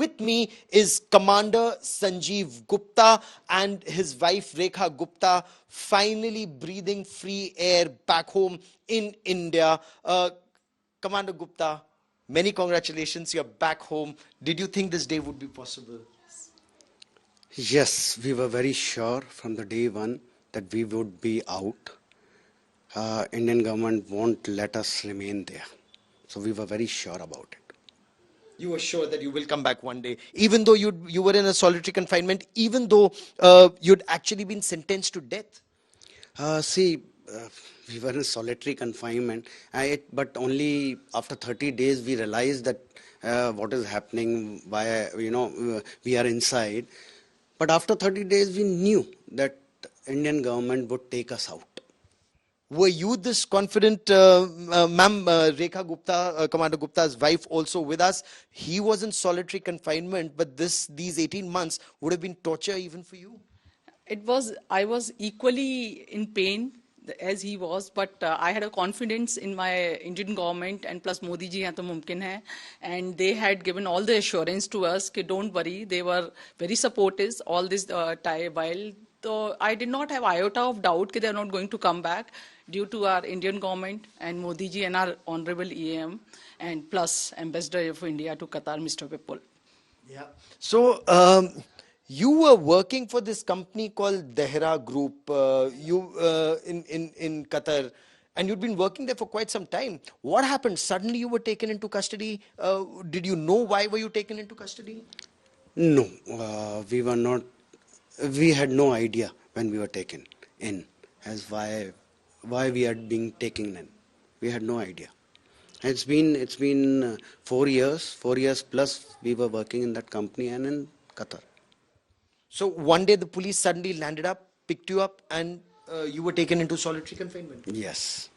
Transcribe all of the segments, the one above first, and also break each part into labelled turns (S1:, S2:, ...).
S1: with me is Commander Sanjeev Gupta and his wife Rekha Gupta, finally breathing free air back home in India. Commander Gupta, many congratulations, you're back home. Did you think this day would be possible?
S2: Yes, we were very sure from the day one that we would be out. Indian government won't let us remain there. So we were very sure about it.
S1: You were sure that you will come back one day, even though you were in a solitary confinement, even though you'd actually been sentenced to death.
S2: See, we were in solitary confinement, but only after 30 days we realized that what is happening, why, we are inside. But after 30 days we knew that Indian government would take us out.
S1: Were you this confident, ma'am, Rekha Gupta, Commander Gupta's wife, also with us? He was in solitary confinement, but these 18 months would have been torture even for you.
S3: I was equally in pain as he was, but I had a confidence in my Indian government, and plus Modi ji hain to Mumkin hai, and they had given all the assurance to us that don't worry. They were very supportive all this time while. So I did not have iota of doubt that they are not going to come back due to our Indian government and Modi ji and our honorable EM and plus Ambassador of India to Qatar, Mr. Vipul.
S1: Yeah. So you were working for this company called Dehra Group in Qatar, and you'd been working there for quite some time. What happened? Suddenly you were taken into custody. Did you know why were you taken into custody?
S2: No, we were not. We had no idea when we were taken in as why we are being taken in. We had no idea. It's been 4 years plus we were working in that company and in Qatar.
S1: So one day the police suddenly landed up, picked you up, and you were taken into solitary confinement.
S2: Yes.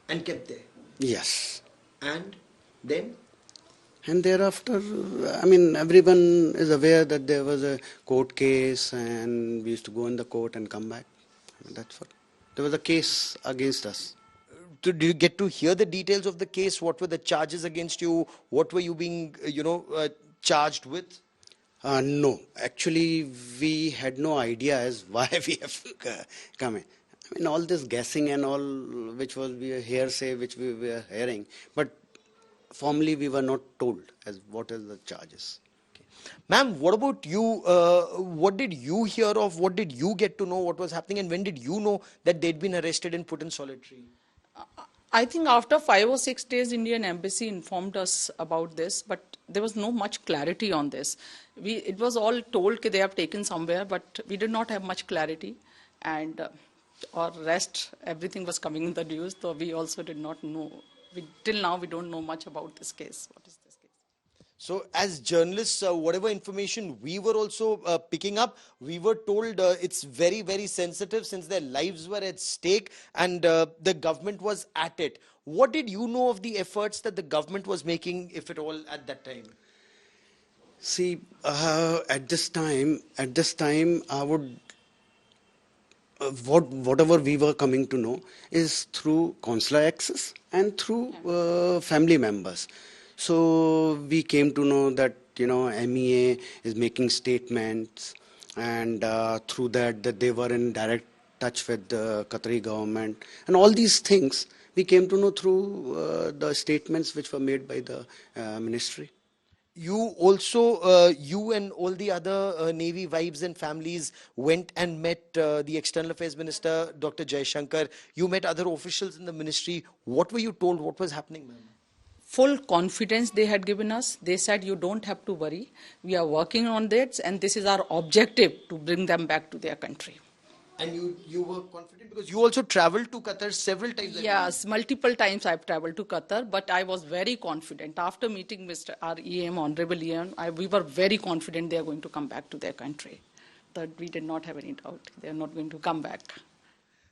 S1: And kept there.
S2: Yes.
S1: And then?
S2: And thereafter, everyone is aware that there was a court case and we used to go in the court and come back. That's what. There was a case against us.
S1: Did you get to hear the details of the case? What were the charges against you? What were you being, charged with?
S2: No, actually, we had no idea as why we have come in. All this guessing and all, which was hearsay, which we were hearing, but formally we were not told as what is the charges.
S1: Okay. Ma'am, what about you? What did you hear of? What did you get to know what was happening, and when did you know that they'd been arrested and put in solitary?
S3: I think after 5 or 6 days, Indian Embassy informed us about this, but there was no much clarity on this. It was all told that they have taken somewhere, but we did not have much clarity, and or rest, everything was coming in the news, so we also did not know. Till now, we don't know much about this case. What is this case?
S1: So as journalists, whatever information we were also picking up, we were told it's very, very sensitive since their lives were at stake and the government was at it. What did you know of the efforts that the government was making, if at all, at that time?
S2: See, at this time, I would, whatever we were coming to know is through consular access and through family members. So we came to know that MEA is making statements, and through that they were in direct touch with the Qatari government, and all these things we came to know through the statements which were made by the ministry.
S1: You also, you and all the other Navy wives and families went and met the External Affairs Minister, Dr. Jaishankar. You met other officials in the ministry. What were you told? What was happening, ma'am?
S3: Full confidence they had given us. They said, you don't have to worry. We are working on this, and this is our objective to bring them back to their country.
S1: And you were confident because you also traveled to Qatar several times.
S3: Yes, multiple times I've traveled to Qatar, but I was very confident. After meeting our EM, Honorable EM, we were very confident they are going to come back to their country. That we did not have any doubt. They are not going to come back.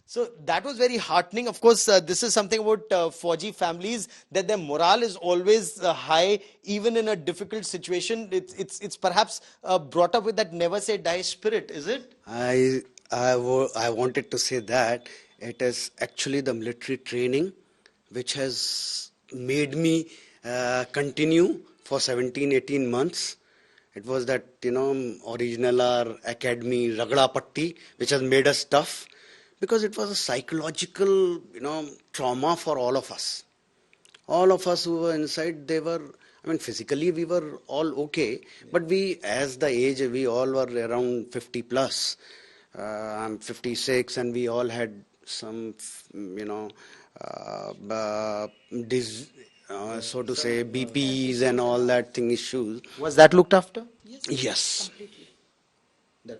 S1: So that was very heartening. Of course, this is something about Fauji families, that their morale is always high, even in a difficult situation. It's perhaps brought up with that never say die spirit, is it?
S2: I wanted to say that it is actually the military training which has made me continue for 17-18 months It was that, original our academy Ragda Patti, which has made us tough, because it was a psychological, trauma for all of us. All of us who were inside, physically we were all okay, but as the age, we all were around 50 plus. I'm 56, and we all had some, dis, so to say, BPs and all that thing issues.
S1: Was that looked after?
S2: Yes,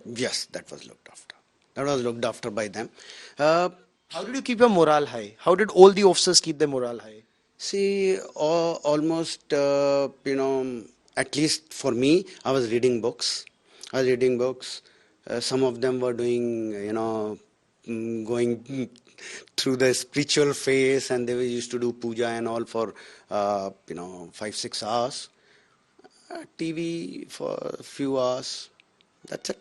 S2: yes, that was looked after. That was looked after by them. Uh,
S1: How did you keep your morale high? How did all the officers keep their morale high?
S2: See, almost, at least for me, I was reading books. I was reading books. Some of them were doing, going through the spiritual phase, and they used to do puja and all for, 5, 6 hours. TV for a few hours. That's it.